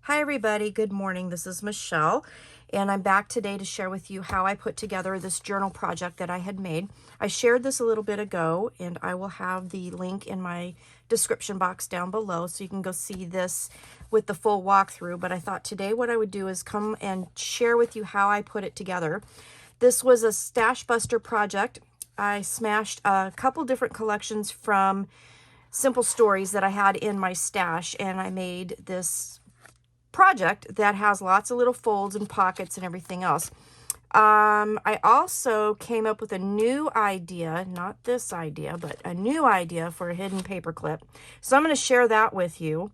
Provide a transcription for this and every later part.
Hi everybody, good morning. This is Michelle and I'm back today to share with you how I put together this journal project that I had made. I shared this a little bit ago and I will have the link in my description box down below so you can go see this with the full walkthrough. But I thought today what I would do is come and share with you how I put it together. This was a stash buster project. I smashed a couple different collections from simple stories that I had in my stash and I made this project that has lots of little folds and pockets and everything else. I also came up with a new idea, not this idea, but a new idea for a hidden paperclip. So I'm going to share that with you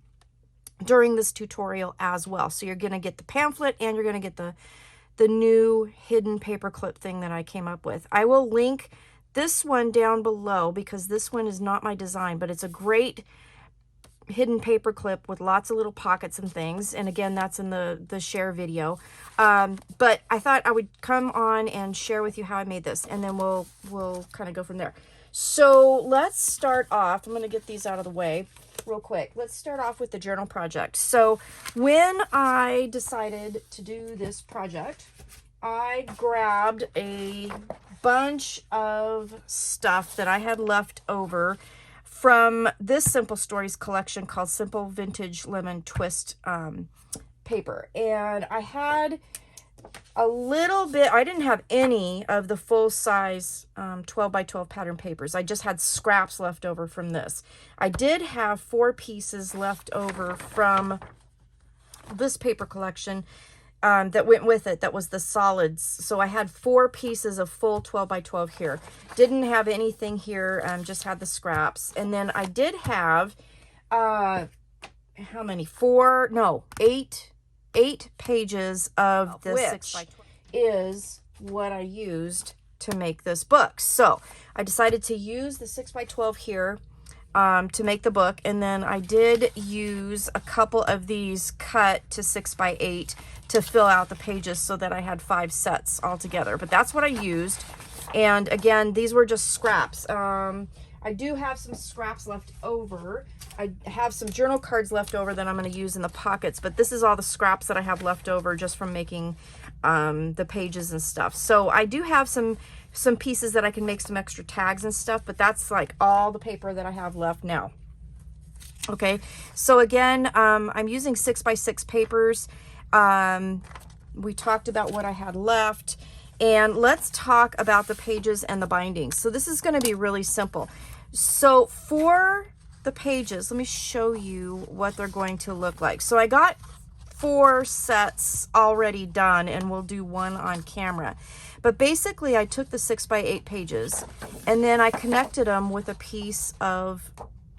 during this tutorial as well. So you're going to get the pamphlet and you're going to get the new hidden paperclip thing that I came up with. I will link this one down below because this one is not my design, but it's a great hidden paperclip with lots of little pockets and things, and again that's in the share video, but I thought I would come on and share with you how I made this, and then we'll kind of go from there. So let's start off. I'm going to get these out of the way real quick. Let's start off with the journal project. So when I decided to do this project, I grabbed a bunch of stuff that I had left over from this Simple Stories collection called Simple Vintage Lemon Twist paper. And I had a little bit, I didn't have any of the full size 12 by 12 pattern papers. I just had scraps left over from this. I did have 4 pieces left over from this paper collection that went with it, that was the solids. So I had 4 pieces of full 12 by 12 here. Didn't have anything here, just had the scraps. And then I did have, how many? 8 pages of the 6 by 12 is what I used to make this book. So I decided to use the 6 by 12 here to make the book, and then I did use a couple of these cut to 6 by 8 to fill out the pages so that I had 5 sets altogether. But that's what I used, and again these were just scraps. I do have some scraps left over. I have some journal cards left over that I'm going to use in the pockets, but this is all the scraps that I have left over just from making the pages and stuff. So I do have some pieces that I can make some extra tags and stuff, but that's like all the paper that I have left now. Okay, so again, I'm using 6 by 6 papers. We talked about what I had left, and let's talk about the pages and the bindings. So this is going to be really simple. So for the pages, let me show you what they're going to look like. So I got 4 sets already done, and we'll do one on camera. But basically I took the 6 by 8 pages and then I connected them with a piece of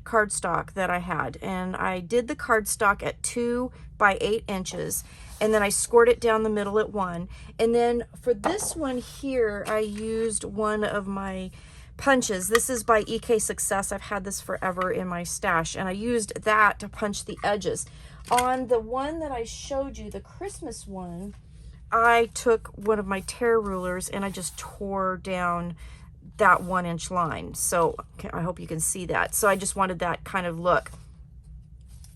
cardstock that I had, and I did the cardstock at 2 by 8 inches, and then I scored it down the middle at 1. And then for this one here, I used one of my punches. This is by EK Success. I've had this forever in my stash, and I used that to punch the edges. On the one that I showed you, the Christmas one, I took one of my tear rulers and I just tore down that 1-inch line. So I hope you can see that. So I just wanted that kind of look.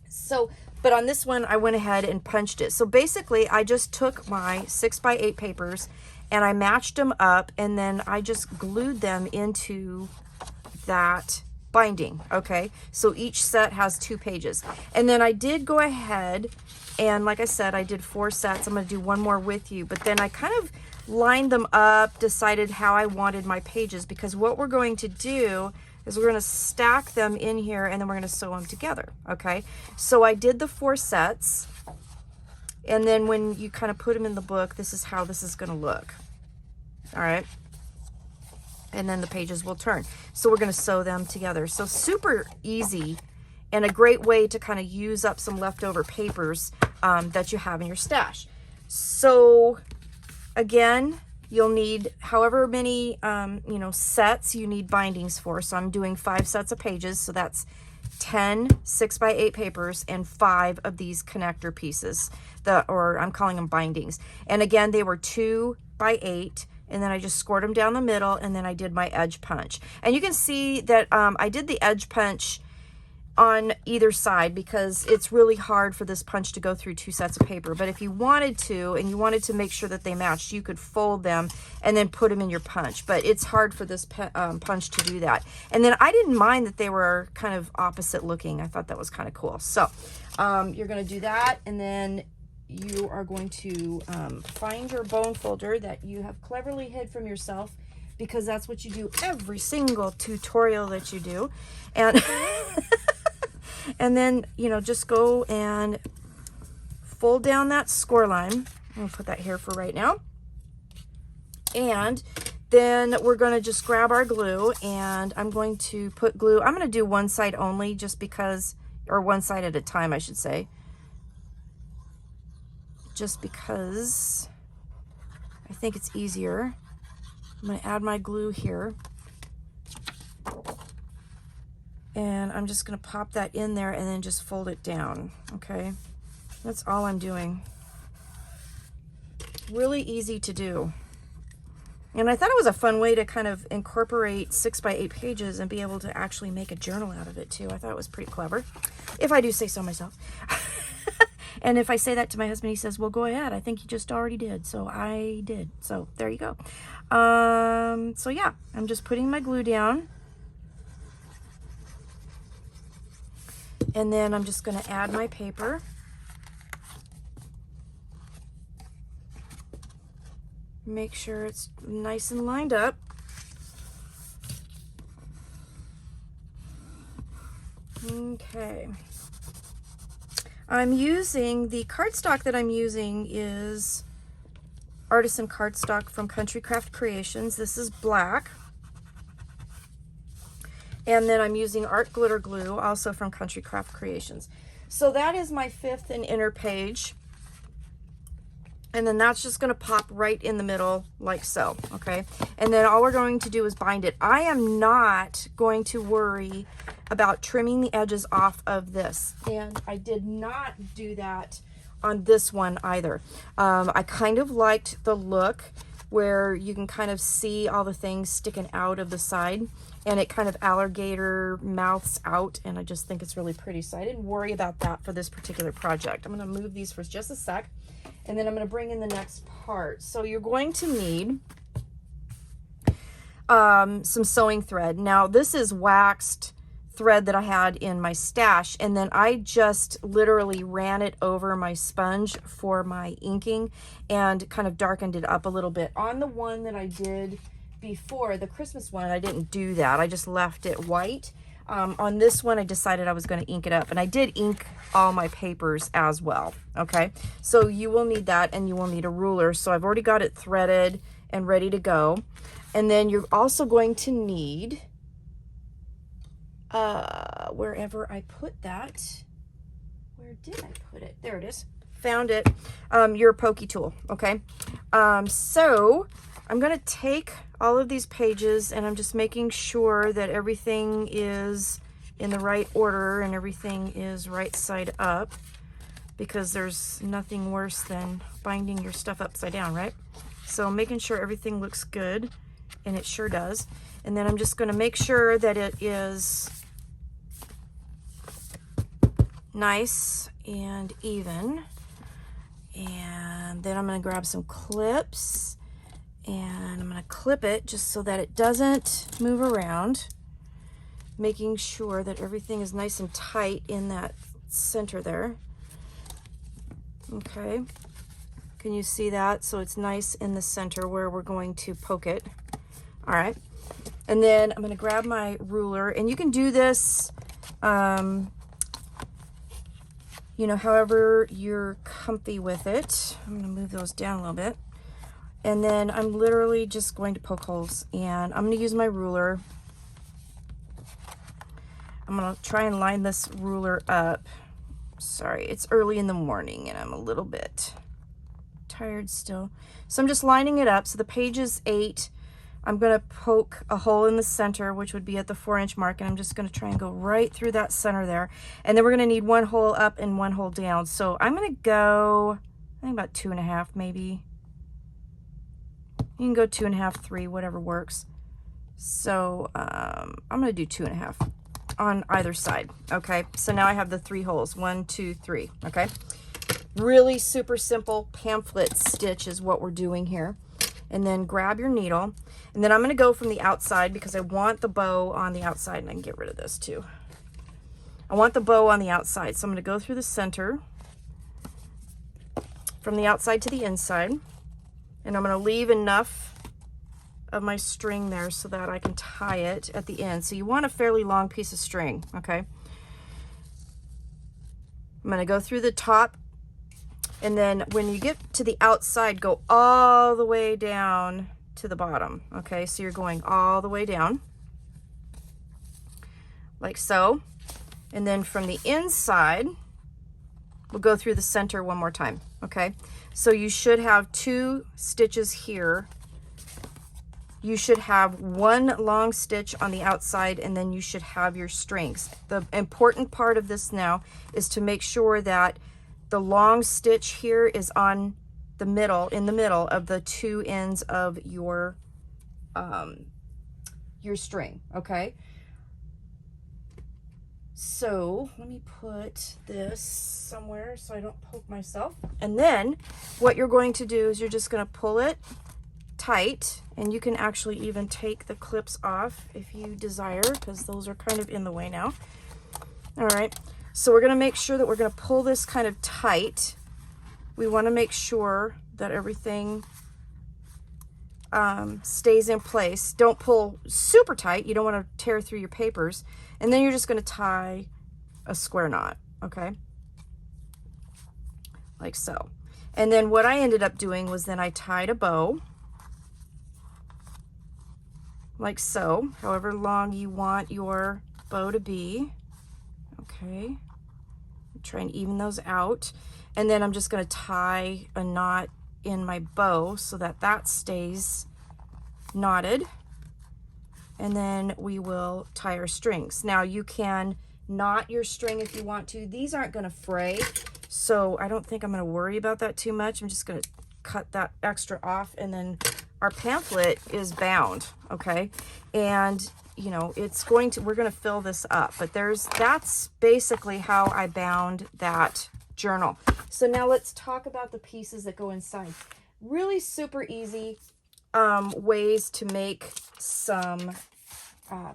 So, but on this one, I went ahead and punched it. So basically I just took my 6 by 8 papers and I matched them up, and then I just glued them into that binding. Okay, so each set has 2 pages, and then I did go ahead and, like I said, I did 4 sets. I'm going to do one more with you, but then I kind of lined them up, decided how I wanted my pages, because what we're going to do is we're going to stack them in here and then we're going to sew them together. Okay, so I did the 4 sets, and then when you kind of put them in the book, this is how this is going to look. All right, and then the pages will turn. So we're going to sew them together. So super easy and a great way to kind of use up some leftover papers that you have in your stash. So again, you'll need however many sets you need bindings for. So I'm doing 5 sets of pages, so that's 10 6 by 8 papers and 5 of these connector pieces, or I'm calling them bindings. And again, they were 2 by 8, and then I just scored them down the middle, and then I did my edge punch. And you can see that I did the edge punch on either side because it's really hard for this punch to go through 2 sets of paper. But if you wanted to, and you wanted to make sure that they matched, you could fold them and then put them in your punch. But it's hard for this punch to do that. And then I didn't mind that they were kind of opposite looking. I thought that was kind of cool. So you're going to do that, and then you are going to find your bone folder that you have cleverly hid from yourself, because that's what you do every single tutorial that you do. And and then, you know, just go and fold down that score line. I'm going to put that here for right now. And then we're going to just grab our glue, and I'm going to put glue. I'm going to do one side only just because, or one side at a time, I should say. Just because I think it's easier. I'm going to add my glue here. And I'm just going to pop that in there and then just fold it down, okay? That's all I'm doing. Really easy to do. And I thought it was a fun way to kind of incorporate 6x8 pages and be able to actually make a journal out of it too. I thought it was pretty clever, if I do say so myself. And if I say that to my husband, he says, well, go ahead. I think you just already did. So I did. So there you go. So yeah, I'm just putting my glue down. And then I'm just going to add my paper. Make sure it's nice and lined up. Okay. I'm using, the cardstock that I'm using is Artisan cardstock from Country Craft Creations. This is black. And then I'm using Art Glitter Glue, also from Country Craft Creations. So that is my 5th and inner page. And then that's just going to pop right in the middle like so, okay? And then all we're going to do is bind it. I am not going to worry about trimming the edges off of this. And I did not do that on this one either. I kind of liked the look where you can kind of see all the things sticking out of the side, and it kind of alligator mouths out, and I just think it's really pretty. So I didn't worry about that for this particular project. I'm going to move these for just a sec, and then I'm going to bring in the next part. So you're going to need some sewing thread. Now this is waxed thread that I had in my stash, and then I just literally ran it over my sponge for my inking and kind of darkened it up a little bit. On the one that I did before, the Christmas one, I didn't do that. I just left it white. On this one, I decided I was going to ink it up, and I did ink all my papers as well. Okay, so you will need that, and you will need a ruler. So I've already got it threaded and ready to go. And then you're also going to need, wherever I put that, where did I put it? There it is. Found it. Your pokey tool. Okay. So I'm going to take all of these pages, and I'm just making sure that everything is in the right order and everything is right side up, because there's nothing worse than binding your stuff upside down, right? So making sure everything looks good, and it sure does. And then I'm just going to make sure that it is nice and even. And then I'm going to grab some clips, and I'm going to clip it just so that it doesn't move around, making sure that everything is nice and tight in that center there. Okay, can you see that? So it's nice in the center where we're going to poke it. All right, and then I'm going to grab my ruler, and you can do this you know, however you're comfy with it. I'm going to move those down a little bit. And then I'm literally just going to poke holes, and I'm going to use my ruler. I'm going to try and line this ruler up. Sorry, it's early in the morning and I'm a little bit tired still. So I'm just lining it up. So the page is 8. I'm going to poke a hole in the center, which would be at the 4-inch mark, and I'm just going to try and go right through that center there. And then we're going to need 1 hole up and 1 hole down. So I'm going to go, I think about 2.5 maybe. You can go 2.5, 3, whatever works. So I'm going to do 2.5. on either side. Okay, so now I have the 3 holes, 1, 2, 3. Okay, really super simple pamphlet stitch is what we're doing here. And then grab your needle, and then I'm going to go from the outside because I want the bow on the outside, and I can get rid of this too. I want the bow on the outside, so I'm going to go through the center from the outside to the inside, and I'm going to leave enough of my string there so that I can tie it at the end. So you want a fairly long piece of string. Okay, I'm going to go through the top, and then when you get to the outside, go all the way down to the bottom. Okay, so you're going all the way down like so, and then from the inside we'll go through the center one more time. Okay, so you should have 2 stitches here. You should have 1 long stitch on the outside, and then you should have your strings. The important part of this now is to make sure that the long stitch here is on the middle, in the middle of the 2 ends of your string. Okay, so let me put this somewhere so I don't poke myself. And then what you're going to do is you're just going to pull it tight, and you can actually even take the clips off if you desire, because those are kind of in the way now. All right, so we're going to make sure that we're going to pull this kind of tight. We want to make sure that everything stays in place. Don't pull super tight. You don't want to tear through your papers. And then you're just going to tie a square knot. Okay, like so. And then what I ended up doing was then I tied a bow like so, however long you want your bow to be. Okay, try and even those out. And then I'm just going to tie a knot in my bow so that that stays knotted. And then we will tie our strings. Now you can knot your string if you want to. These aren't going to fray, so I don't think I'm going to worry about that too much. I'm just going to cut that extra off, and then our pamphlet is bound. Okay, and you know, it's going to, we're going to fill this up, but that's basically how I bound that journal. So now let's talk about the pieces that go inside. Really super easy ways to make some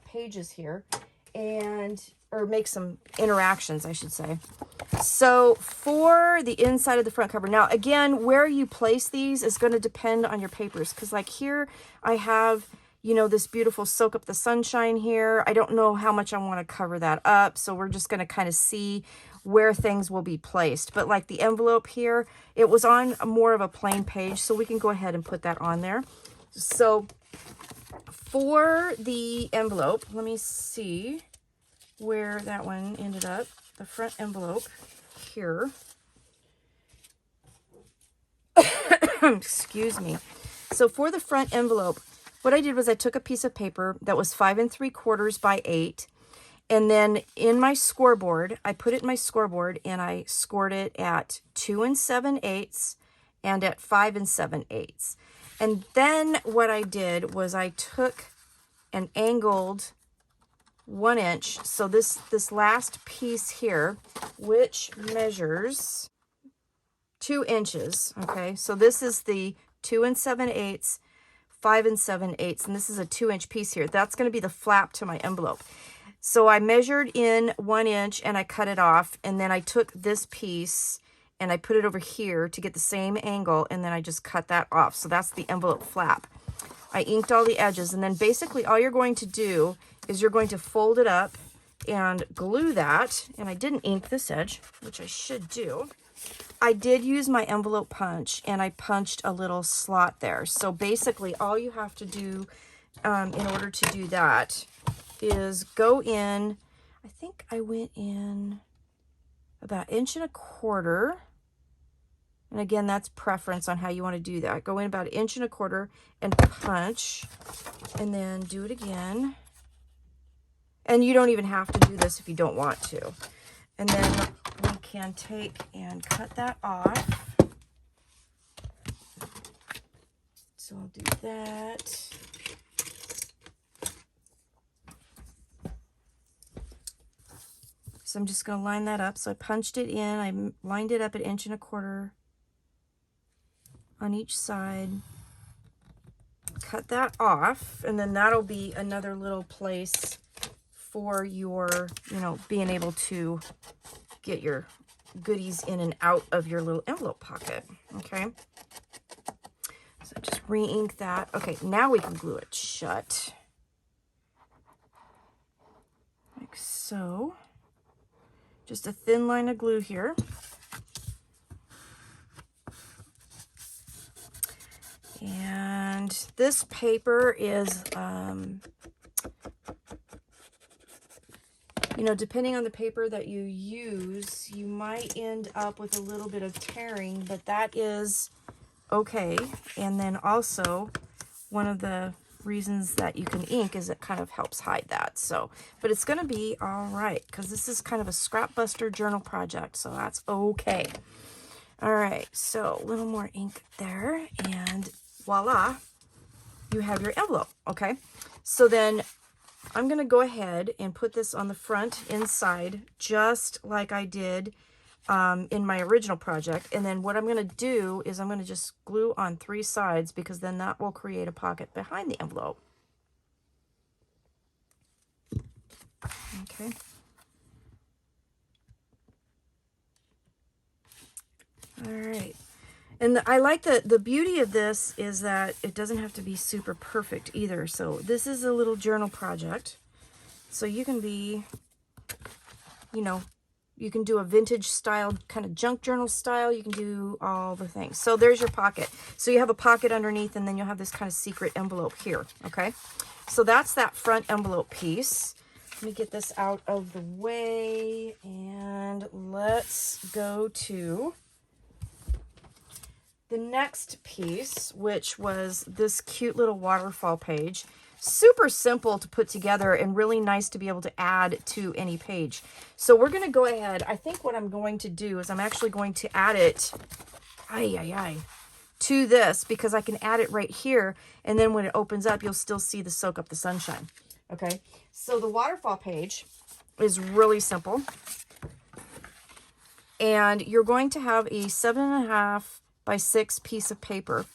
pages here, or make some interactions, I should say. So for the inside of the front cover, now again, where you place these is going to depend on your papers, because like here I have, you know, this beautiful Soak Up the Sunshine here. I don't know how much I want to cover that up, so we're just going to kind of see where things will be placed. But like the envelope here, it was on more of a plain page, so we can go ahead and put that on there. So for the envelope, let me see where that one ended up. The front envelope here. Excuse me. So for the front envelope, what I did was I took a piece of paper that was 5 3/4 by 8, and then in my scoreboard, I put it in my scoreboard, and I scored it at 2 7/8 and at 5 7/8. And then what I did was I took and angled 1 inch. So this last piece here, which measures 2 inches. Okay, so this is the 2 7/8, 5 7/8, and this is a 2-inch piece here. That's going to be the flap to my envelope. So I measured in 1 inch and I cut it off, and then I took this piece and I put it over here to get the same angle, and then I just cut that off. So that's the envelope flap. I inked all the edges, and then basically all you're going to do is you're going to fold it up and glue that. And I didn't ink this edge, which I should do. I did use my envelope punch, and I punched a little slot there. So basically all you have to do in order to do that is go in, I think I went in about 1.25 inches. And again, that's preference on how you want to do that. Go in about 1.25 inches and punch, and then do it again. And you don't even have to do this if you don't want to. And then we can take and cut that off. So I'll do that. So I'm just going to line that up. So I punched it in. I lined it up at 1.25 inches on each side. Cut that off, and then that'll be another little place for your, you know, being able to get your goodies in and out of your little envelope pocket. Okay. So just re-ink that. Okay, now we can glue it shut. Like so. Just a thin line of glue here. And this paper is, you know, depending on the paper that you use, you might end up with a little bit of tearing, but that is okay. And then also, one of the reasons that you can ink is it kind of helps hide that. So, but it's going to be all right, because this is kind of a scrap buster journal project, so that's okay. All right, so a little more ink there, and voila, you have your envelope. Okay, so then I'm going to go ahead and put this on the front inside, just like I did in my original project. And then what I'm going to do is I'm going to just glue on 3 sides, because then that will create a pocket behind the envelope. Okay. All right. And I like the beauty of this is that it doesn't have to be super perfect either. So this is a little journal project. So you can be, you know, you can do a vintage style, kind of junk journal style. You can do all the things. So there's your pocket. So you have a pocket underneath, and then you'll have this kind of secret envelope here. Okay. So that's that front envelope piece. Let me get this out of the way, and let's go to the next piece, which was this cute little waterfall page. Super simple to put together and really nice to be able to add to any page. So we're going to go ahead. I think what I'm going to do is I'm actually going to add it to this, because I can add it right here. And then when it opens up, you'll still see the soak up the sunshine. Okay. So the waterfall page is really simple. And you're going to have a 7.5 by 6 piece of paper.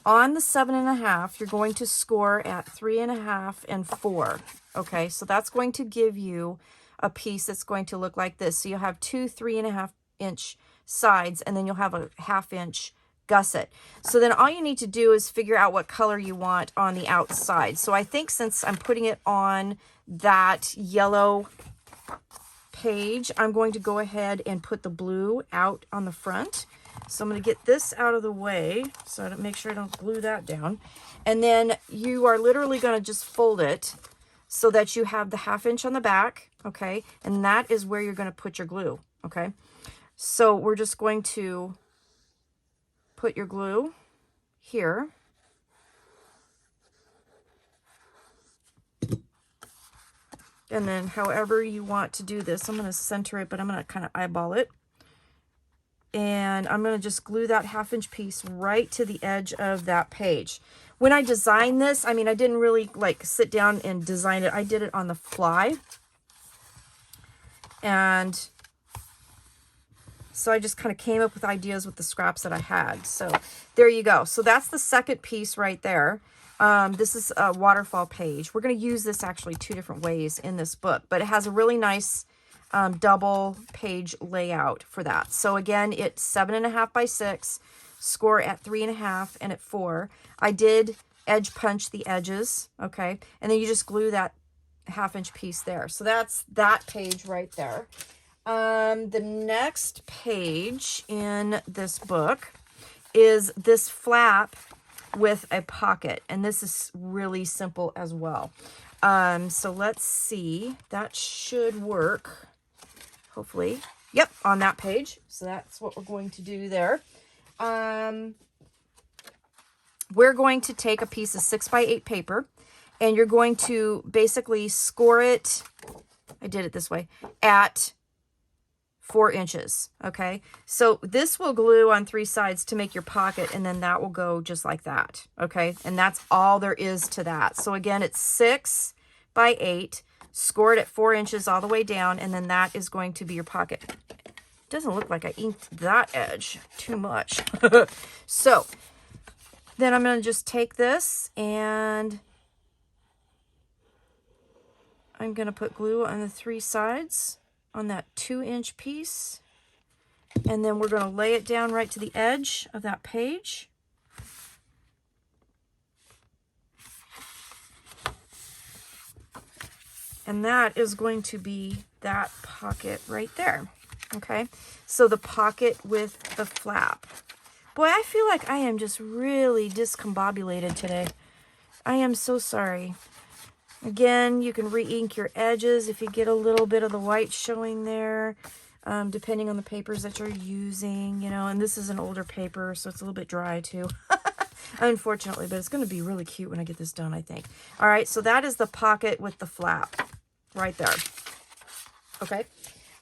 On the 7.5, you're going to score at 3.5 and 4. Okay, so that's going to give you a piece that's going to look like this. So you'll have 2 3.5 inch sides, and then you'll have a 1/2 inch gusset. So then all you need to do is figure out what color you want on the outside. So I think since I'm putting it on that yellow page, I'm going to go ahead and put the blue out on the front. So I'm going to get this out of the way so I don't make sure I don't glue that down. And then you are literally going to just fold it so that you have the 1/2 inch on the back. Okay. And that is where you're going to put your glue. Okay. So we're just going to put your glue here. And then however you want to do this, I'm going to center it, but I'm going to kind of eyeball it. And I'm going to just glue that 1/2 inch piece right to the edge of that page. When I designed this, I mean, I didn't really like sit down and design it. I did it on the fly. And so I just kind of came up with ideas with the scraps that I had. So there you go. So that's the second piece right there. This is a waterfall page. We're going to use this actually 2 different ways in this book, but it has a really nice double page layout for that. So again, it's 7.5 by 6, score at 3.5 and at 4. I did edge punch the edges. Okay. And then you just glue that 1/2 inch piece there. So that's that page right there. The next page in this book is this flap with a pocket, and this is really simple as well. So let's see, that should work. Hopefully. Yep, on that page. So that's what we're going to do there. We're going to take a piece of 6 by 8 paper, and you're going to basically score it, I did it this way, at 4 inches. Okay. So this will glue on 3 sides to make your pocket, and then that will go just like that. Okay. And that's all there is to that. So again, it's 6 by 8. score it at 4 inches all the way down, and then that is going to be your pocket. It doesn't look like I inked that edge too much. So then I'm going to just take this and I'm going to put glue on the 3 sides on that 2-inch piece. And then we're going to lay it down right to the edge of that page. And that is going to be that pocket right there. Okay, so the pocket with the flap. Boy, I feel like I am just really discombobulated today. I am so sorry. Again, you can re-ink your edges if you get a little bit of the white showing there, depending on the papers that you're using, you know, and this is an older paper, so it's a little bit dry too. Unfortunately, but it's going to be really cute when I get this done, I think. All right, so that is the pocket with the flap right there. Okay.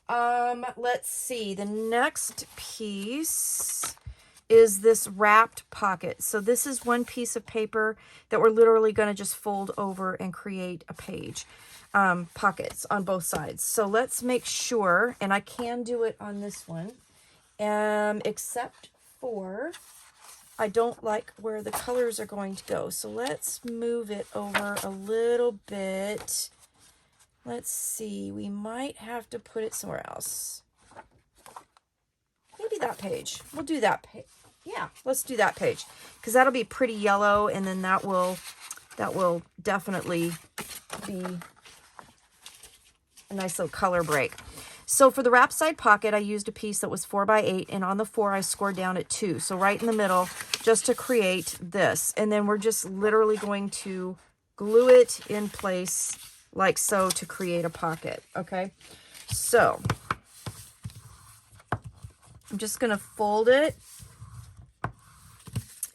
Let's see. The next piece is this wrapped pocket. So this is one piece of paper that we're literally going to just fold over and create a page. Pockets on both sides. So let's make sure, and I can do it on this one, except for I don't like where the colors are going to go. So let's move it over a little bit. Let's see, we might have to put it somewhere else. Maybe that page. We'll do that page. Yeah, let's do that page because that'll be pretty yellow, and then that will definitely be a nice little color break. So for the wrap side pocket, I used a piece that was 4 by 8, and on the 4 I scored down at 2. So right in the middle, just to create this, and then we're just literally going to glue it in place like so to create a pocket. Okay, so I'm just going to fold it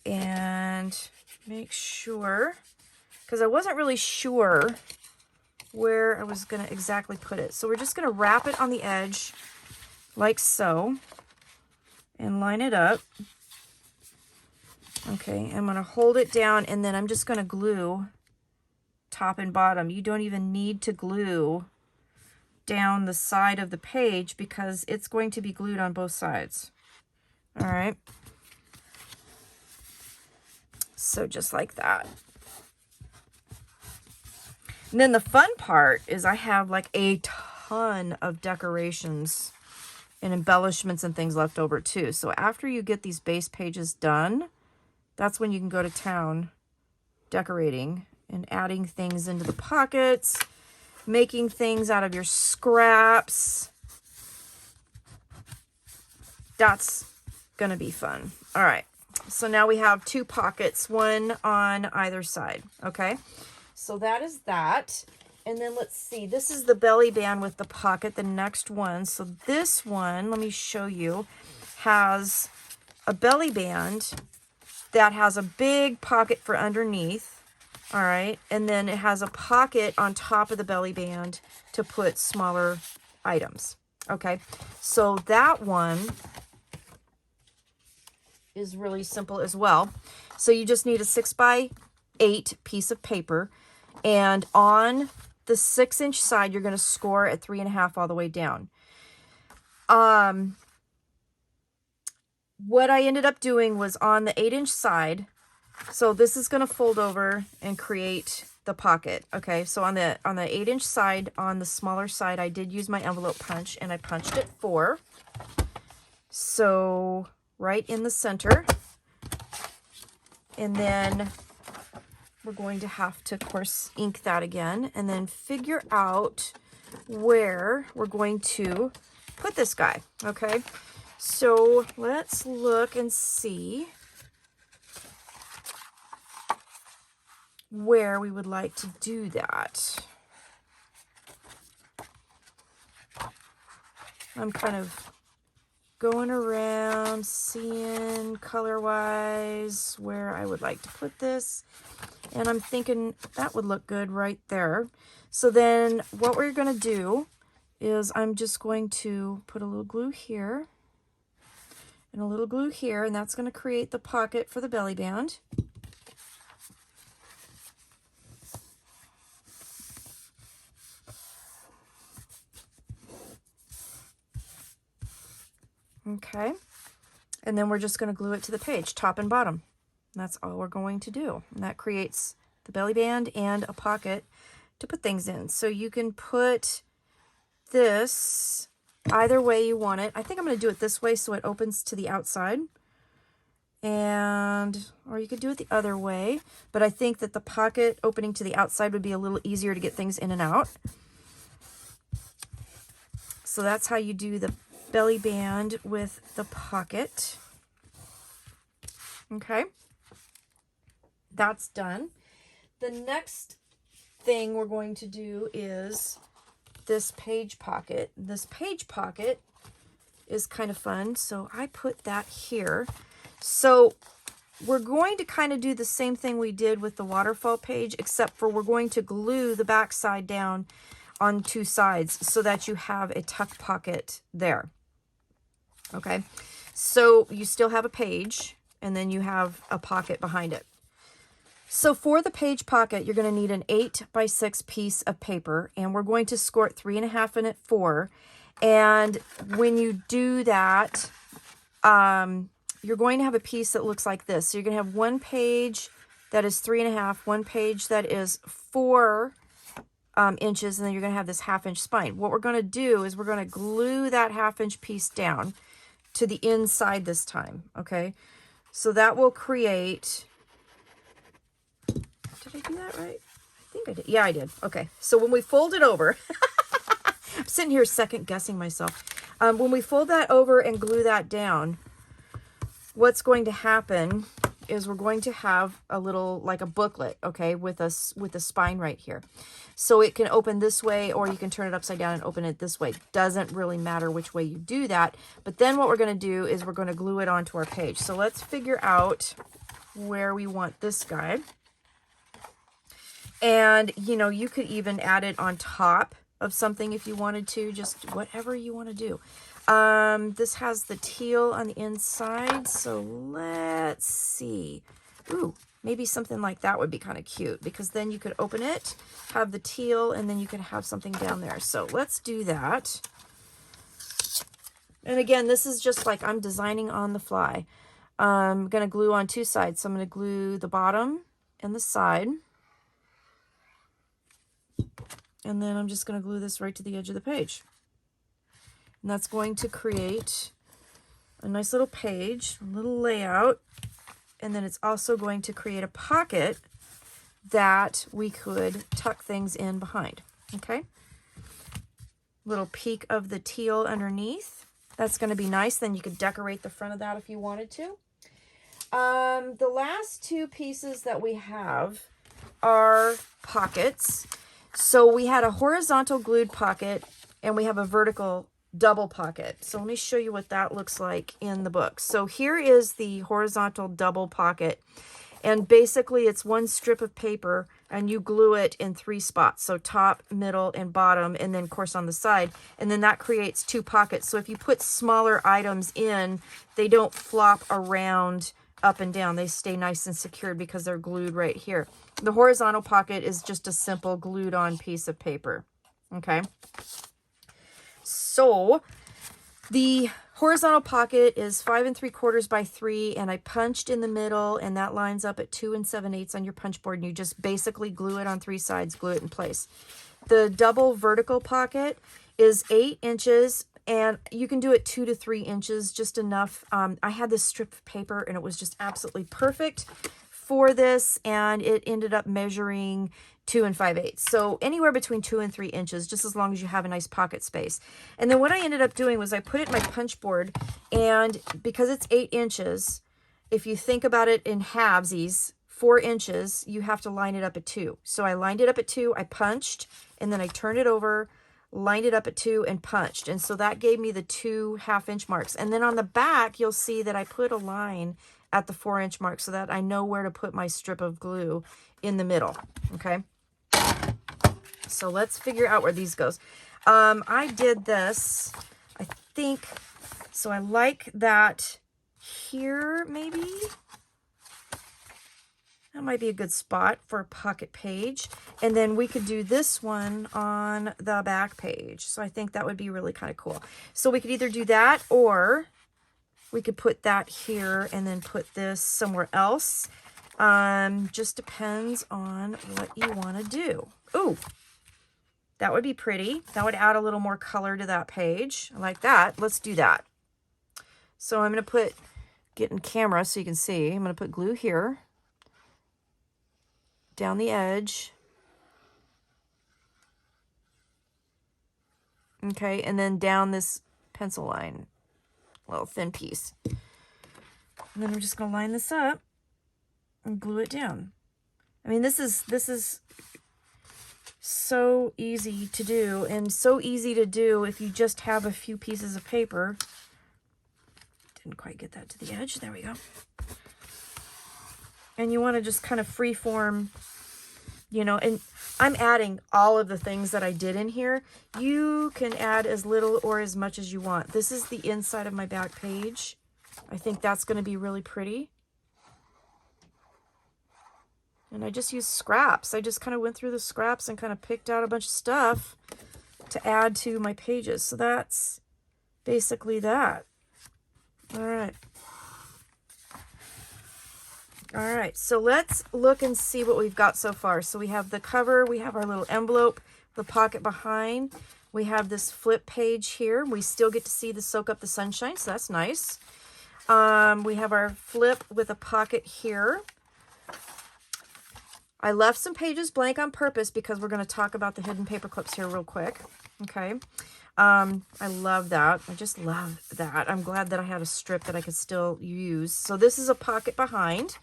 and make sure, because I wasn't really sure where I was going to exactly put it. So we're just going to wrap it on the edge like so and line it up. Okay, I'm going to hold it down, and then I'm just going to glue top and bottom. You don't even need to glue down the side of the page because it's going to be glued on both sides. All right. So just like that. And then the fun part is I have like a ton of decorations and embellishments and things left over too. So after you get these base pages done, that's when you can go to town decorating and adding things into the pockets, making things out of your scraps. That's gonna be fun. All right, so now we have 2 pockets, one on either side. Okay, so that is that. And then let's see, this is the belly band with the pocket, the next one. So this one, let me show you, has a belly band that has a big pocket for underneath. All right, and then it has a pocket on top of the belly band to put smaller items. Okay, so that one is really simple as well. So you just need a 6 by 8 piece of paper, and on the 6-inch side, you're going to score at 3.5 all the way down. What I ended up doing was on the 8-inch side. So this is going to fold over and create the pocket. Okay, so on the 8-inch side, on the smaller side, I did use my envelope punch, and I punched it 4. So right in the center. And then we're going to have to, of course, ink that again, and then figure out where we're going to put this guy. Okay, so let's look and see where we would like to do that. I'm kind of going around, seeing color-wise where I would like to put this, and I'm thinking that would look good right there. So then what we're going to do is I'm just going to put a little glue here and a little glue here, and that's going to create the pocket for the belly band. Okay. And then we're just going to glue it to the page, top and bottom. And that's all we're going to do. And that creates the belly band and a pocket to put things in. So you can put this either way you want it. I think I'm going to do it this way so it opens to the outside. Or you could do it the other way. But I think that the pocket opening to the outside would be a little easier to get things in and out. So that's how you do the belly band with the pocket. Okay, that's done. The next thing we're going to do is this page pocket. This page pocket is kind of fun, so I put that here. So we're going to kind of do the same thing we did with the waterfall page, except for we're going to glue the back side down on two sides so that you have a tuck pocket there. Okay, so you still have a page, and then you have a pocket behind it. So for the page pocket, you're going to need an 8x6 piece of paper, and we're going to score it 3.5 and at 4. And when you do that, you're going to have a piece that looks like this. So you're going to have one page that is 3.5, one page that is 4 inches, and then you're going to have this 1/2 inch spine. What we're going to do is we're going to glue that 1/2 inch piece down to the inside this time, okay? So that will create, did I do that right? I think I did. Yeah, I did. Okay, so when we fold it over, I'm sitting here second guessing myself. When we fold that over and glue that down, what's going to happen is we're going to have a little, like a booklet, okay, with a spine right here. So it can open this way, or you can turn it upside down and open it this way. Doesn't really matter which way you do that. But then what we're going to do is we're going to glue it onto our page. So let's figure out where we want this guy. And, you know, you could even add it on top of something if you wanted to, just whatever you want to do. This has the teal on the inside, so let's see. Ooh, maybe something like that would be kind of cute, because then you could open it, have the teal, and then you could have something down there. So let's do that. And again, this is just like I'm designing on the fly. I'm going to glue on two sides. So I'm going to glue the bottom and the side. And then I'm just going to glue this right to the edge of the page. And that's going to create a nice little page, a little layout. And then it's also going to create a pocket that we could tuck things in behind. Okay. Little peek of the teal underneath. That's going to be nice. Then you could decorate the front of that if you wanted to. The last two pieces that we have are pockets. So we had a horizontal glued pocket and we have a vertical double pocket. So let me show you what that looks like in the book. So here is the horizontal double pocket. And basically it's one strip of paper and you glue it in 3 spots. So top, middle, and bottom, and then of course on the side. And then that creates 2 pockets. So if you put smaller items in, they don't flop around up and down. They stay nice and secured because they're glued right here. The horizontal pocket is just a simple glued on piece of paper. Okay. So the horizontal pocket is 5 3/4 by 3, and I punched in the middle, and that lines up at 2 7/8 on your punch board, and you just basically glue it on 3 sides, glue it in place. The double vertical pocket is 8 inches, and you can do it 2 to 3 inches, just enough. I had this strip of paper, and it was just absolutely perfect for this, and it ended up measuring 2 5/8. So anywhere between 2 and 3 inches, just as long as you have a nice pocket space. And then what I ended up doing was I put it in my punch board, and because it's 8 inches, if you think about it in halvesies, 4 inches, you have to line it up at 2. So I lined it up at 2, I punched, and then I turned it over, lined it up at 2, and punched. And so that gave me the 2 1/2 inch marks. And then on the back, you'll see that I put a line at the 4 inch mark so that I know where to put my strip of glue in the middle. Okay. So let's figure out where these goes. I did this, I think, so I like that here, maybe. That might be a good spot for a pocket page. And then we could do this one on the back page. So I think that would be really kind of cool. So we could either do that, or We could put that here and then put this somewhere else. Just depends on what you want to do. Ooh, that would be pretty. That would add a little more color to that page. I like that. Let's do that. So I'm going to get in camera so you can see. I'm going to put glue here, down the edge. Okay, and then down this pencil line, little thin piece. And then we're just going to line this up and glue it down. I mean, this is so easy to do, and so easy to do if you just have a few pieces of paper. Didn't quite get that to the edge. There we go. And you want to just kind of free form, you know, and I'm adding all of the things that I did in here. You can add as little or as much as you want. This is the inside of my back page. I think that's going to be really pretty. And I just used scraps. I just kind of went through the scraps and kind of picked out a bunch of stuff to add to my pages. So that's basically that. All right. All right, so let's look and see what we've got so far. So we have the cover, we have our little envelope, the pocket behind. We have this flip page here. We still get to see the soak up the sunshine, so that's nice. We have our flip with a pocket here. I left some pages blank on purpose because we're going to talk about the hidden paper clips here real quick. Okay. I love that. I just love that. I'm glad that I had a strip that I could still use. So this is a pocket behind.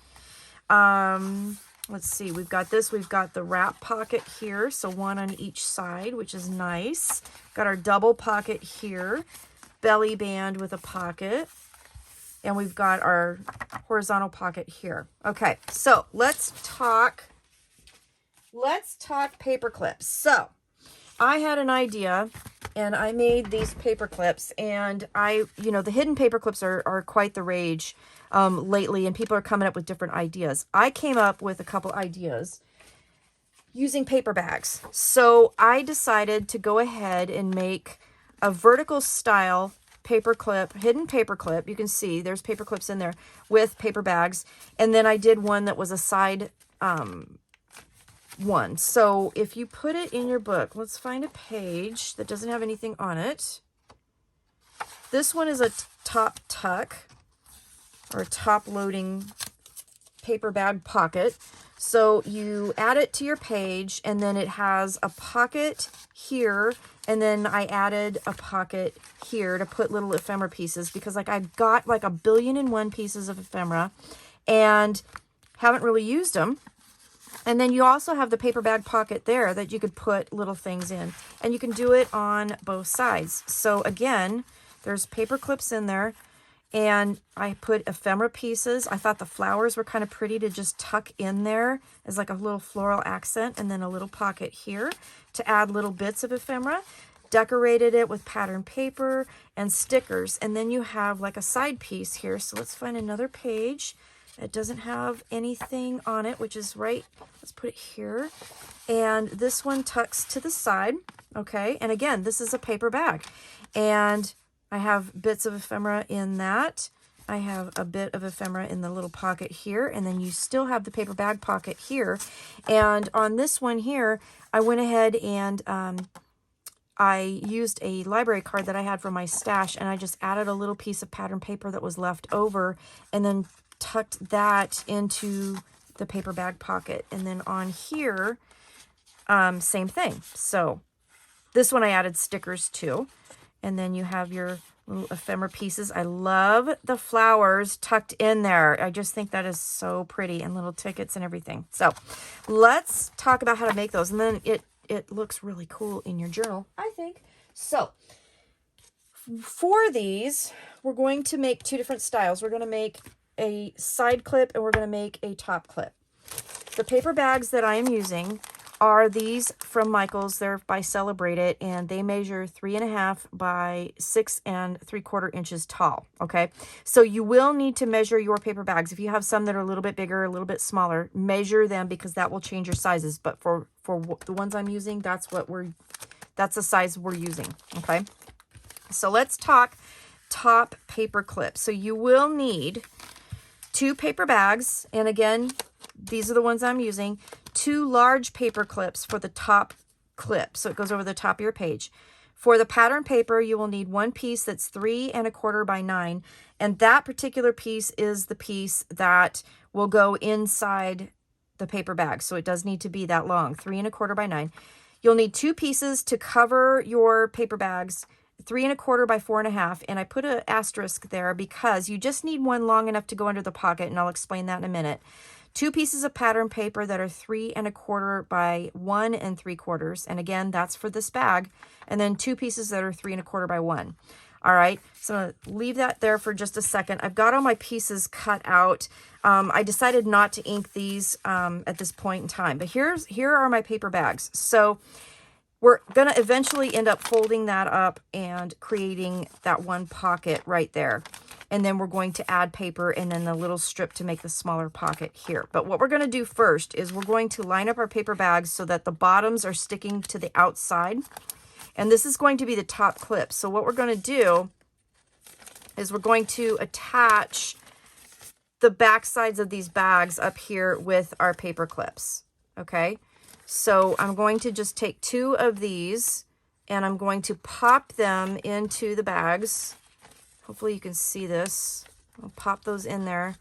Let's see. We've got this. We've got the wrap pocket here. So one on each side, which is nice. Got our double pocket here. Belly band with a pocket. And we've got our horizontal pocket here. Okay. So let's talk paper clips. So I had an idea and I made these paper clips, and the hidden paper clips are quite the rage lately, and people are coming up with different ideas. I came up with a couple ideas using paper bags. So I decided to go ahead and make a vertical style paper clip, hidden paper clip. You can see there's paper clips in there with paper bags. And then I did one that was a side one. So if you put it in your book, let's find a page that doesn't have anything on it. This one is a top tuck or top loading paper bag pocket. So you add it to your page, and then it has a pocket here, and then I added a pocket here to put little ephemera pieces, because like I've got like 1,000,000,001 pieces of ephemera and haven't really used them. And then you also have the paper bag pocket there that you could put little things in, and you can do it on both sides. So again, there's paper clips in there, and I put ephemera pieces. I thought the flowers were kind of pretty to just tuck in there as like a little floral accent, and then a little pocket here to add little bits of ephemera. Decorated it with pattern paper and stickers, and then you have like a side piece here. So let's find another page that doesn't have anything on it, which is right. Let's put it here. And this one tucks to the side. Okay. And again, this is a paper bag, and I have bits of ephemera in that. I have a bit of ephemera in the little pocket here, and then you still have the paper bag pocket here. And on this one here, I went ahead and I used a library card that I had from my stash, and I just added a little piece of pattern paper that was left over, and then tucked that into the paper bag pocket. And then on here, same thing. So this one I added stickers to. And then you have your little ephemera pieces. I love the flowers tucked in there. I just think that is so pretty, and little tickets and everything. So let's talk about how to make those. And then it looks really cool in your journal, I think. So for these, we're going to make two different styles. We're going to make a side clip, and we're going to make a top clip. The paper bags that I am using are these from Michaels. They're by Celebrate It, and they measure 3.5 by 6 3/4 inches tall. Okay, so you will need to measure your paper bags. If you have some that are a little bit bigger, a little bit smaller, measure them, because that will change your sizes. But for the ones I'm using, that's the size we're using. Okay, so let's talk top paper clip. So you will need 2 paper bags, and again, these are the ones I'm using, 2 large paper clips for the top clip, so it goes over the top of your page. For the pattern paper, you will need 1 piece that's 3 1/4 by 9, and that particular piece is the piece that will go inside the paper bag, so it does need to be that long, 3 1/4 by 9. You'll need 2 pieces to cover your paper bags, 3 1/4 by 4 1/2, and I put an asterisk there because you just need one long enough to go under the pocket, and I'll explain that in a minute. 2 pieces of pattern paper that are 3 1/4 by 1 3/4, and again, that's for this bag, and then 2 pieces that are 3 1/4 by 1. All right, so I'm gonna leave that there for just a second. I've got all my pieces cut out. I decided not to ink these at this point in time, but here are my paper bags. So we're gonna eventually end up folding that up and creating that one pocket right there. And then we're going to add paper and then a little strip to make the smaller pocket here. But what we're going to do first is we're going to line up our paper bags so that the bottoms are sticking to the outside. And this is going to be the top clip. So what we're going to do is we're going to attach the back sides of these bags up here with our paper clips. Okay, so I'm going to just take 2 of these and I'm going to pop them into the bags. Hopefully you can see this. I'll pop those in there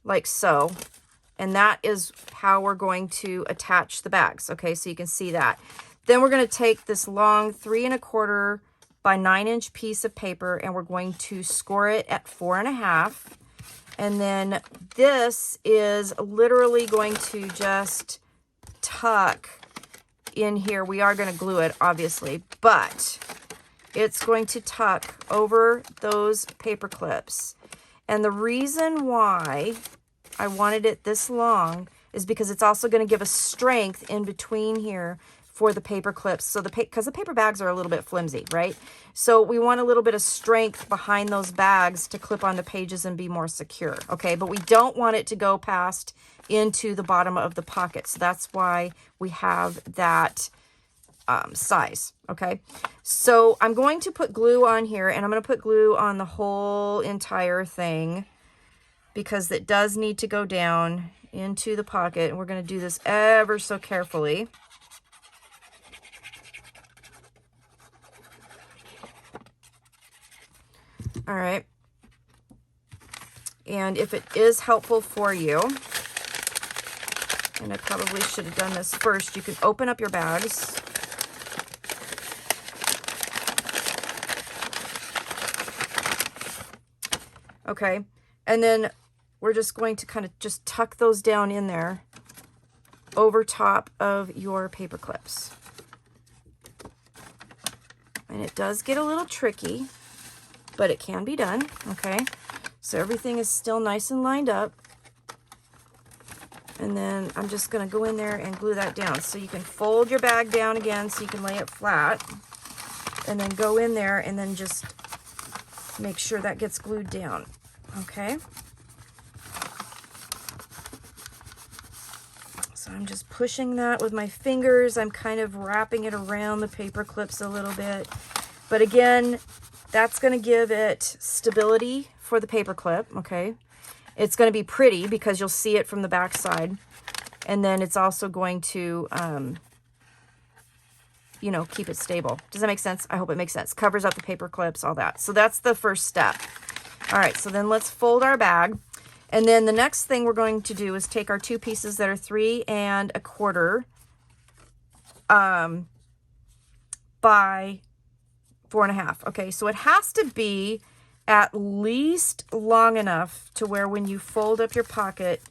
like so. And that is how we're going to attach the bags. Okay, so you can see that. Then we're going to take this long 3 1/4 by 9-inch piece of paper and we're going to score it at 4 1/2. And then this is literally going to just tuck in here. We are going to glue it, obviously, but it's going to tuck over those paper clips. And the reason why I wanted it this long is because it's also going to give us strength in between here for the paper clips. So because the paper bags are a little bit flimsy, right? So we want a little bit of strength behind those bags to clip on the pages and be more secure. Okay, but we don't want it to go past into the bottom of the pocket. So that's why we have that size. Okay, so I'm going to put glue on here and I'm going to put glue on the whole entire thing because it does need to go down into the pocket, and we're going to do this ever so carefully. All right, and if it is helpful for you, and I probably should have done this first, you can open up your bags. Okay, and then we're just going to kind of just tuck those down in there over top of your paper clips. And it does get a little tricky, but it can be done. Okay, so everything is still nice and lined up. And then I'm just going to go in there and glue that down. So you can fold your bag down again so you can lay it flat. And then go in there and then just make sure that gets glued down. Okay. So I'm just pushing that with my fingers. I'm kind of wrapping it around the paper clips a little bit. But again, that's going to give it stability for the paper clip. Okay. It's going to be pretty because you'll see it from the back side. And then it's also going to, you know, keep it stable. Does that make sense? I hope it makes sense. Covers up the paper clips, all that. So that's the first step. All right, so then let's fold our bag. And then the next thing we're going to do is take our 2 pieces that are 3 1/4 by 4 1/2. Okay, so it has to be at least long enough to where when you fold up your pocket,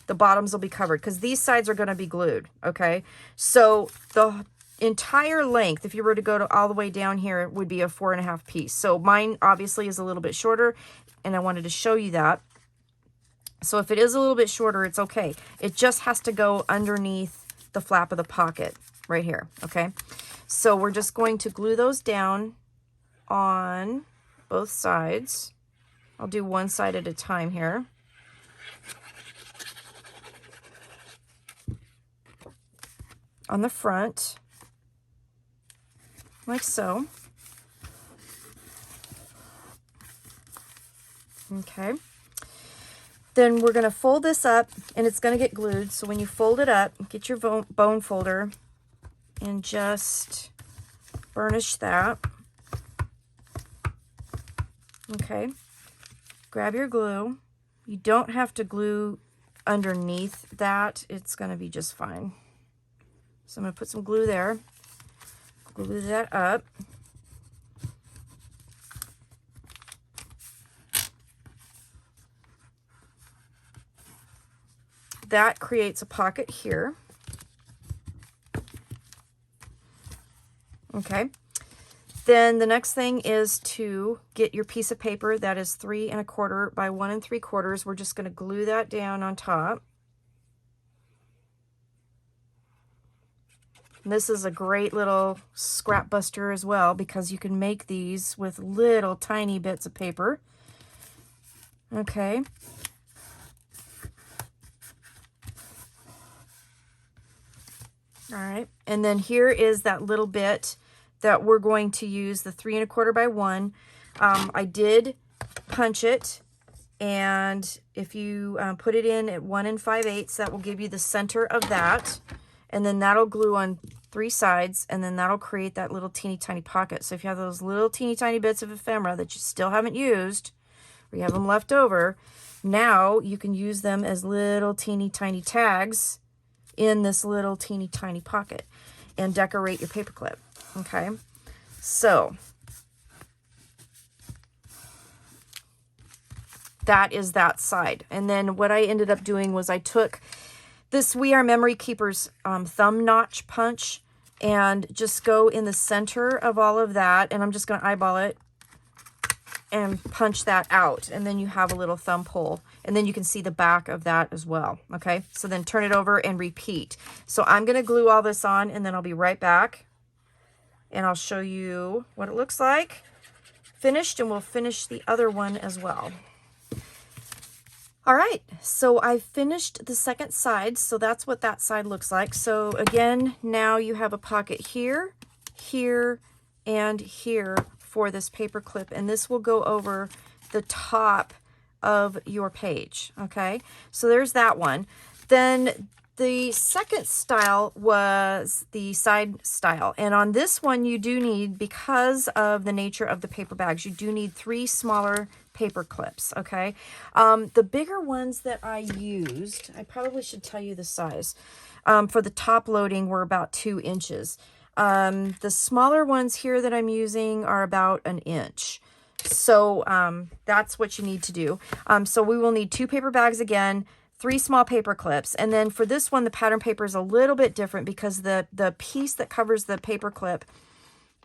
the bottoms will be covered because these sides are going to be glued. Okay, so the entire length, if you were to go to all the way down here, would be a 4 1/2 piece. So mine obviously is a little bit shorter, and I wanted to show you that. So if it is a little bit shorter, it's okay. It just has to go underneath the flap of the pocket right here. Okay, so we're just going to glue those down on both sides. I'll do one side at a time here. On the front, like so. Okay. Then we're going to fold this up, and it's going to get glued. So when you fold it up, get your bone folder and just burnish that. Okay. Grab your glue. You don't have to glue underneath that. It's going to be just fine. So I'm going to put some glue there. Glue that up. That creates a pocket here. Okay. Then the next thing is to get your piece of paper that is 3 1/4 by 1 3/4. We're just going to glue that down on top. And this is a great little scrap buster as well, because you can make these with little tiny bits of paper. Okay. All right, and then here is that little bit that we're going to use, the 3 1/4 by 1. I did punch it, and if you put it in at 1 5/8, that will give you the center of that, and then that'll glue on 3 sides, and then that'll create that little teeny tiny pocket. So if you have those little teeny tiny bits of ephemera that you still haven't used, or you have them left over, now you can use them as little teeny tiny tags in this little teeny tiny pocket and decorate your paperclip. Okay, so that is that side. And then what I ended up doing was I took this We Are Memory Keepers thumb notch punch and just go in the center of all of that, and I'm just going to eyeball it and punch that out, and then you have a little thumb hole, and then you can see the back of that as well. Okay, so then turn it over and repeat. So I'm going to glue all this on, and then I'll be right back, and I'll show you what it looks like finished, and we'll finish the other one as well. All right, so I finished the second side, so that's what that side looks like. So again, now you have a pocket here, here, and here for this paper clip, and this will go over the top of your page. Okay, so there's that one. Then the second style was the side style, and on this one you do need, because of the nature of the paper bags, you do need 3 smaller paper clips. Okay, the bigger ones that I used, I probably should tell you the size, for the top loading were about 2 inches. The smaller ones here that I'm using are about 1 inch. So that's what you need to do. So we will need 2 paper bags again, 3 small paper clips. And then for this one, the pattern paper is a little bit different because the piece that covers the paper clip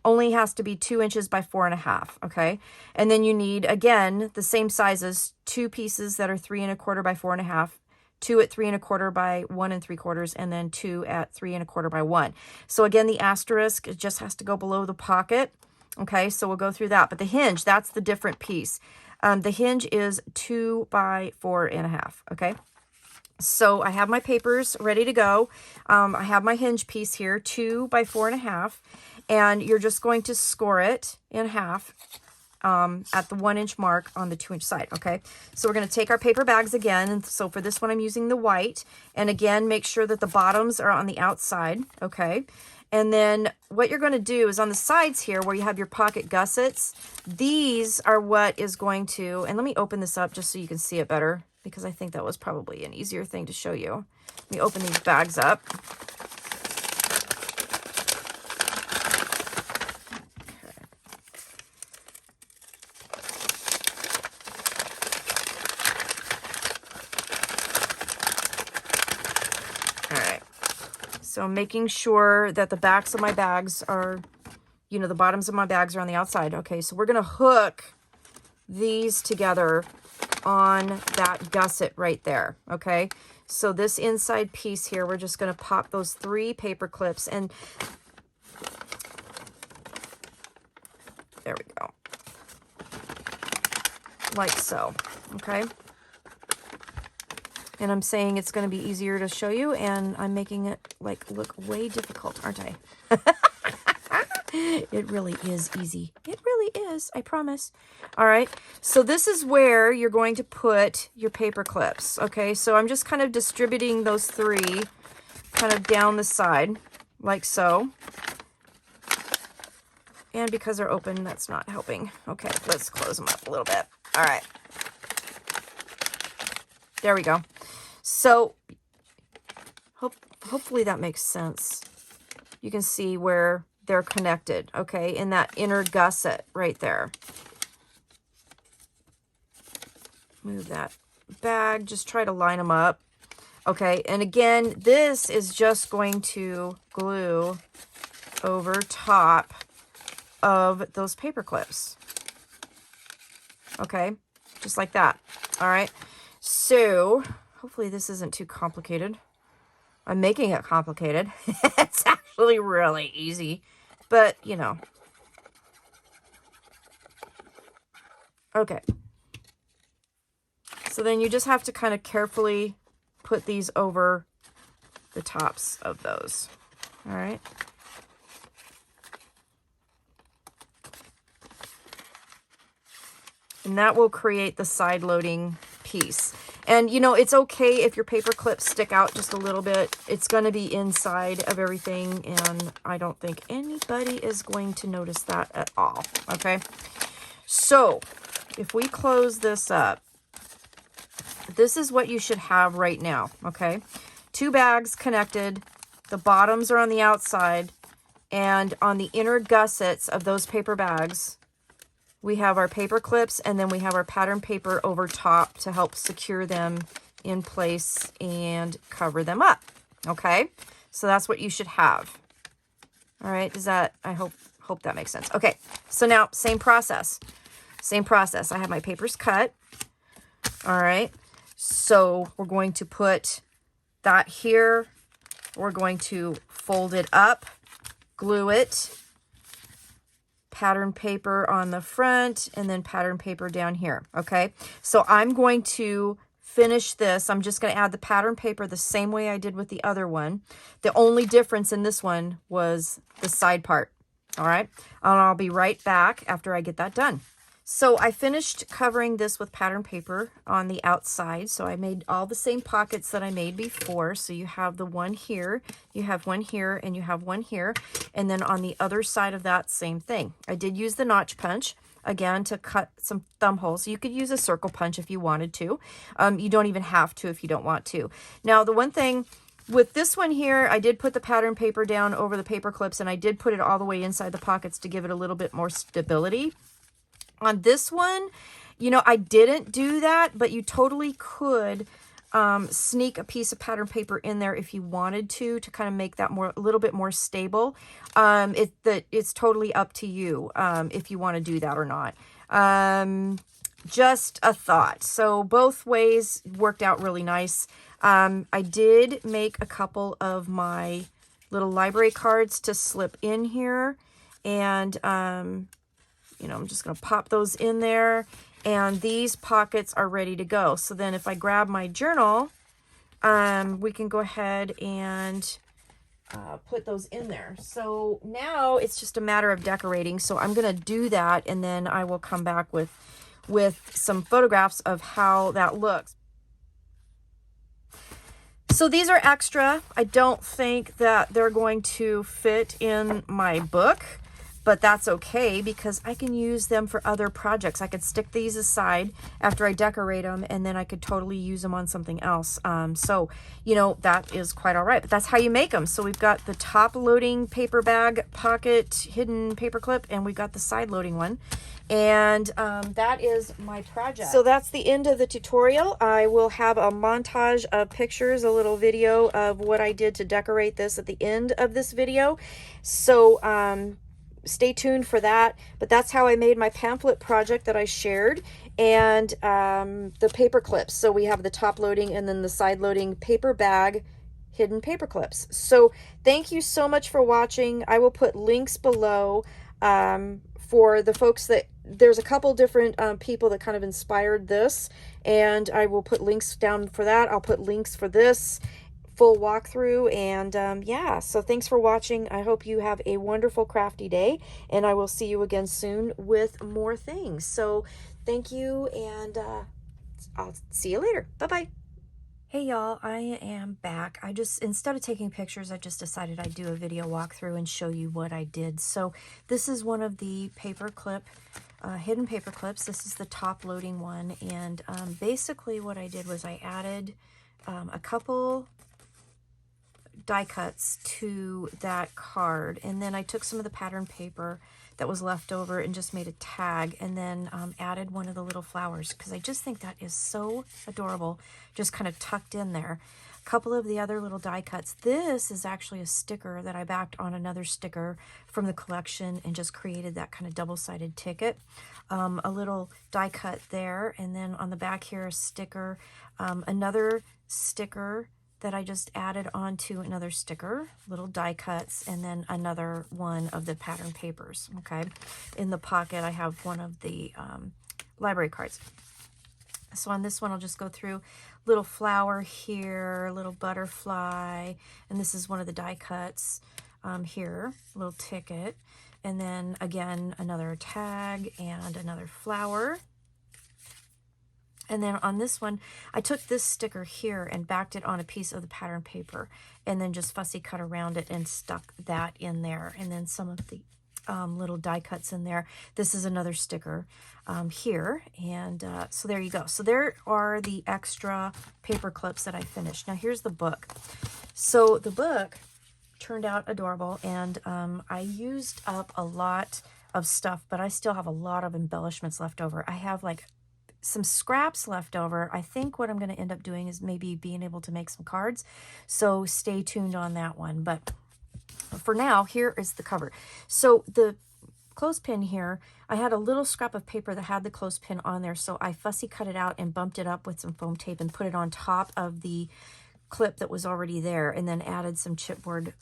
only has to be 2 inches by 4 1/2. Okay. And then you need, again, the same sizes, 2 pieces that are 3 1/4 by 4 1/2. 2 at 3 1/4 by 1 3/4, and then 2 at 3 1/4 by 1. So again, the asterisk, it just has to go below the pocket. Okay, so we'll go through that. But the hinge, that's the different piece. The hinge is 2 by 4 1/2. Okay, so I have my papers ready to go. I have my hinge piece here, 2 by 4 1/2, and you're just going to score it in half at the 1 inch mark on the 2 inch side. Okay, so we're going to take our paper bags again, and so for this one I'm using the white, and again make sure that the bottoms are on the outside. Okay, and then what you're going to do is on the sides here where you have your pocket gussets, these are what is going to, and let me open this up just so you can see it better, because I think that was probably an easier thing to show you. Let me open these bags up. So making sure that the backs of my bags are, you know, the bottoms of my bags are on the outside. Okay, so we're going to hook these together on that gusset right there. Okay, so this inside piece here, we're just going to pop those 3 paper clips, and there we go, like so. Okay, and I'm saying it's going to be easier to show you, and I'm making it like look way difficult, aren't I? It really is easy. It really is, I promise. All right, so this is where you're going to put your paper clips. Okay, so I'm just kind of distributing those three kind of down the side, like so. And because they're open, that's not helping. Okay, let's close them up a little bit. All right. There we go. So hopefully that makes sense. You can see where they're connected, okay, in that inner gusset right there. Move that bag, just try to line them up. Okay, and again, this is just going to glue over top of those paper clips. Okay, just like that. All right, so hopefully this isn't too complicated. I'm making it complicated. It's actually really easy, but you know. Okay. So then you just have to kind of carefully put these over the tops of those. All right. And that will create the side loading piece. And you know, it's okay if your paper clips stick out just a little bit. It's going to be inside of everything, and I don't think anybody is going to notice that at all. Okay, so if we close this up, this is what you should have right now. Okay, two bags connected, the bottoms are on the outside, and on the inner gussets of those paper bags we have our paper clips, and then we have our pattern paper over top to help secure them in place and cover them up. Okay, so that's what you should have. All right, does that, I hope that makes sense. Okay, so now same process. I have my papers cut. All right, so we're going to put that here. We're going to fold it up, glue it, pattern paper on the front, and then pattern paper down here. Okay, so I'm going to finish this. I'm just going to add the pattern paper the same way I did with the other one. The only difference in this one was the side part. All right, and I'll be right back after I get that done. So I finished covering this with pattern paper on the outside. So I made all the same pockets that I made before. So you have the one here, you have one here, and you have one here. And then on the other side of that, same thing. I did use the notch punch, again, to cut some thumb holes. You could use a circle punch if you wanted to. You don't even have to if you don't want to. Now, the one thing with this one here, I did put the pattern paper down over the paper clips, and I did put it all the way inside the pockets to give it a little bit more stability. On this one, you know, I didn't do that, but you totally could sneak a piece of pattern paper in there if you wanted to kind of make that a little bit more stable. It's totally up to you if you want to do that or not. Just a thought. So both ways worked out really nice. I did make a couple of my little library cards to slip in here, and you know, I'm just going to pop those in there, and these pockets are ready to go. So then if I grab my journal, we can go ahead and put those in there. So now it's just a matter of decorating. So I'm going to do that, and then I will come back with some photographs of how that looks. So these are extra. I don't think that they're going to fit in my book, but that's okay because I can use them for other projects. I could stick these aside after I decorate them, and then I could totally use them on something else. So, you know, that is quite all right, but that's how you make them. So we've got the top loading paper bag pocket hidden paper clip, and we've got the side loading one. And that is my project. So that's the end of the tutorial. I will have a montage of pictures, a little video of what I did to decorate this at the end of this video. So, stay tuned for that. But that's how I made my pamphlet project that I shared, and the paper clips. So we have the top loading and then the side loading paper bag hidden paper clips. So thank you so much for watching. I will put links below for the folks that, there's a couple different people that kind of inspired this, and I will put links down for that. I'll put links for this full walkthrough. And yeah, so thanks for watching. I hope you have a wonderful crafty day, and I will see you again soon with more things. So thank you, and I'll see you later. Bye-bye. Hey y'all, I am back. Instead of taking pictures, I just decided I'd do a video walkthrough and show you what I did. So this is one of the Paperclip, hidden paper clips. This is the top loading one. And basically what I did was I added a couple die cuts to that card. And then I took some of the pattern paper that was left over and just made a tag, and then added one of the little flowers because I just think that is so adorable, just kind of tucked in there. A couple of the other little die cuts. This is actually a sticker that I backed on another sticker from the collection and just created that kind of double-sided ticket. A little die cut there, and then on the back here a sticker, another sticker that I just added onto another sticker, little die cuts, and then another one of the pattern papers, okay? In the pocket, I have one of the library cards. So on this one, I'll just go through little flower here, little butterfly, and this is one of the die cuts here, little ticket, and then again, another tag and another flower. And then on this one, I took this sticker here and backed it on a piece of the pattern paper and then just fussy cut around it and stuck that in there. And then some of the little die cuts in there. This is another sticker here. And so there you go. So there are the extra paper clips that I finished. Now here's the book. So the book turned out adorable, and I used up a lot of stuff, but I still have a lot of embellishments left over. I have like some scraps left over. I think what I'm going to end up doing is maybe being able to make some cards. So stay tuned on that one. But for now, here is the cover. So the clothespin here, I had a little scrap of paper that had the clothespin on there. So I fussy cut it out and bumped it up with some foam tape and put it on top of the clip that was already there, and then added some chipboard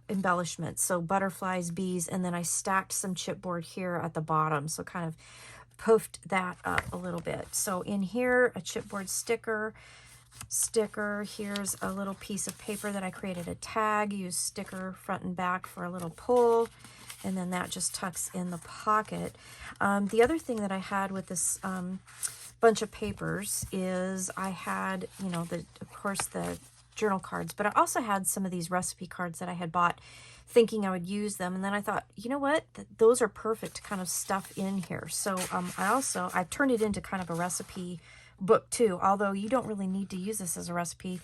embellishments. So butterflies, bees, and then I stacked some chipboard here at the bottom. So kind of puffed that up a little bit. So in here, a chipboard sticker. Here's a little piece of paper that I created a tag, used sticker front and back for a little pull, and then that just tucks in the pocket. The other thing that I had with this bunch of papers is I had, you know, of course the journal cards, but I also had some of these recipe cards that I had bought thinking I would use them. And then I thought, you know what, those are perfect to kind of stuff in here. So I've turned it into kind of a recipe book too, although you don't really need to use this as a recipe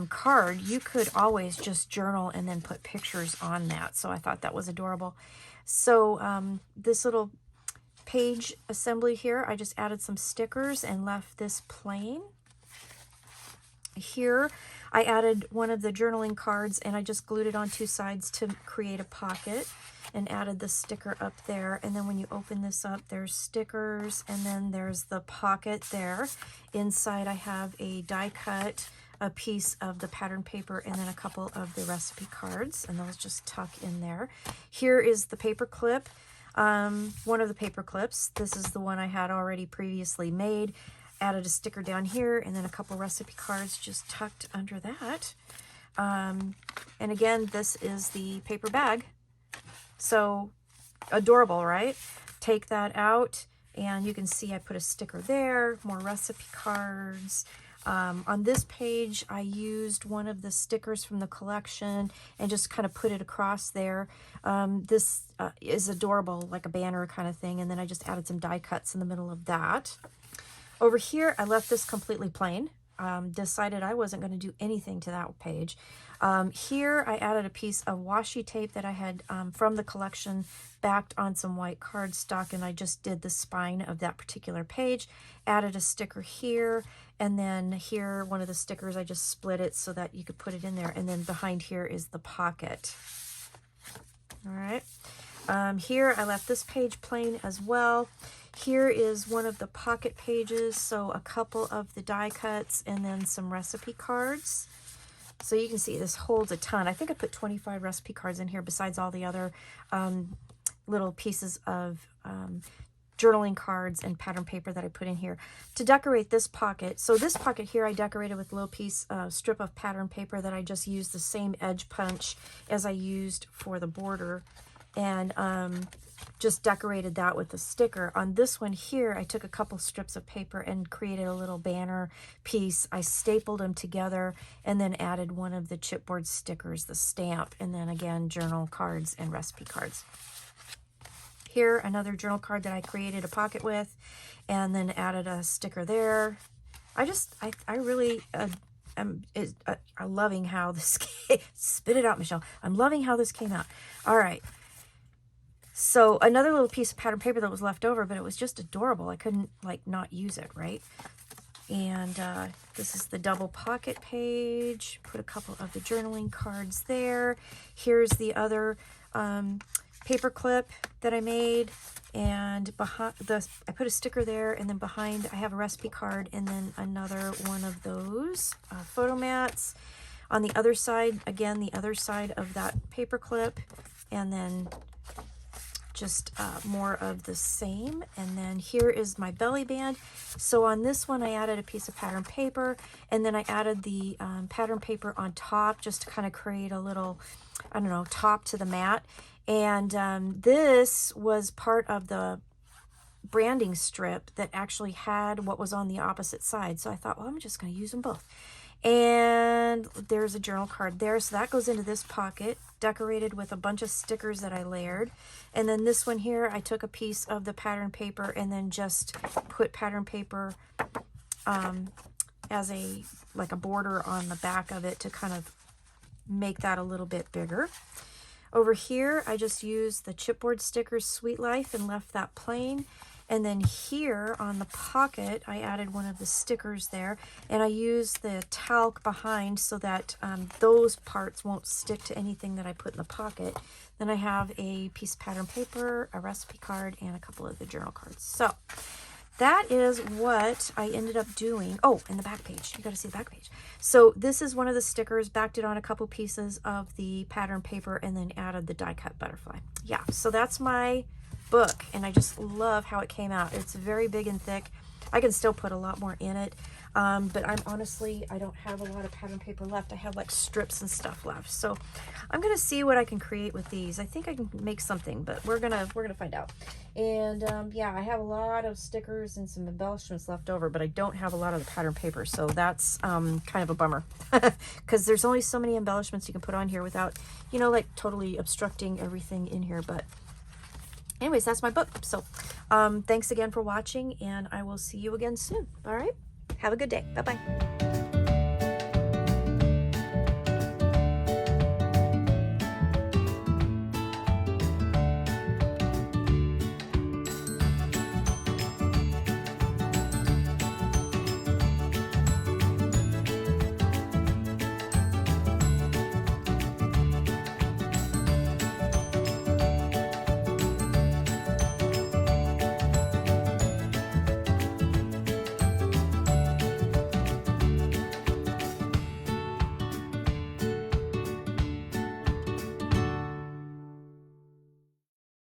card. You could always just journal and then put pictures on that. So I thought that was adorable. So this little page assembly here, I just added some stickers and left this plain. Here I added one of the journaling cards and I just glued it on two sides to create a pocket and added the sticker up there. And then when you open this up, there's stickers, and then there's the pocket there. Inside I have a die cut, a piece of the pattern paper, and then a couple of the recipe cards, and those just tuck in there. Here is the paper clip, one of the paper clips. This is the one I had already previously made. Added a sticker down here, and then a couple recipe cards just tucked under that. And again, this is the paper bag. So adorable, right? Take that out, and you can see I put a sticker there, more recipe cards. On this page, I used one of the stickers from the collection and just kind of put it across there. This is adorable, like a banner kind of thing. And then I just added some die cuts in the middle of that. Over here, I left this completely plain. Decided I wasn't going to do anything to that page. Here, I added a piece of washi tape that I had from the collection backed on some white cardstock, and I just did the spine of that particular page. Added a sticker here, and then here, one of the stickers, I just split it so that you could put it in there, and then behind here is the pocket. All right. Here, I left this page plain as well. Here is one of the pocket pages, so a couple of the die cuts and then some recipe cards. So you can see this holds a ton. I think I put 25 recipe cards in here besides all the other little pieces of journaling cards and pattern paper that I put in here to decorate this pocket. So this pocket here I decorated with a little piece strip of pattern paper that I just used the same edge punch as I used for the border, and just decorated that with a sticker. On this one here, I took a couple strips of paper and created a little banner piece. I stapled them together and then added one of the chipboard stickers, the stamp, and then again, journal cards and recipe cards. Here, another journal card that I created a pocket with, and then added a sticker there. I really am loving how this came. Spit it out, Michelle. I'm loving how this came out. All right. So another little piece of pattern paper that was left over, but it was just adorable. I couldn't like not use it, right? And this is the double pocket page. Put a couple of the journaling cards there. Here's the other paper clip that I made, and behind I put a sticker there, and then behind I have a recipe card, and then another one of those photo mats. On the other side, again, the other side of that paper clip, and then just more of the same. And then here is my belly band. So on this one I added a piece of pattern paper, and then I added the pattern paper on top just to kind of create a little, I don't know, top to the mat. And this was part of the branding strip that actually had what was on the opposite side. So I thought, well, I'm just going to use them both. And there's a journal card there. So that goes into this pocket, decorated with a bunch of stickers that I layered. And then this one here, I took a piece of the pattern paper and then just put pattern paper as like a border on the back of it to kind of make that a little bit bigger. Over here, I just used the chipboard stickers Sweet Life and left that plain. And then here on the pocket, I added one of the stickers there, and I used the talc behind so that those parts won't stick to anything that I put in the pocket. Then I have a piece of pattern paper, a recipe card, and a couple of the journal cards. So that is what I ended up doing. Oh, and the back page. You got to see the back page. So this is one of the stickers, backed it on a couple pieces of the pattern paper, and then added the die cut butterfly. Yeah, so that's my book, and I just love how it came out. It's very big and thick. I can still put a lot more in it, but I don't have a lot of pattern paper left. I have like strips and stuff left, so I'm gonna see what I can create with these. I think I can make something, but we're gonna find out. And yeah, I have a lot of stickers and some embellishments left over, but I don't have a lot of the pattern paper, so that's kind of a bummer because there's only so many embellishments you can put on here without, you know, like totally obstructing everything in here. But anyways, that's my book. So thanks again for watching, and I will see you again soon. All right, have a good day. Bye-bye.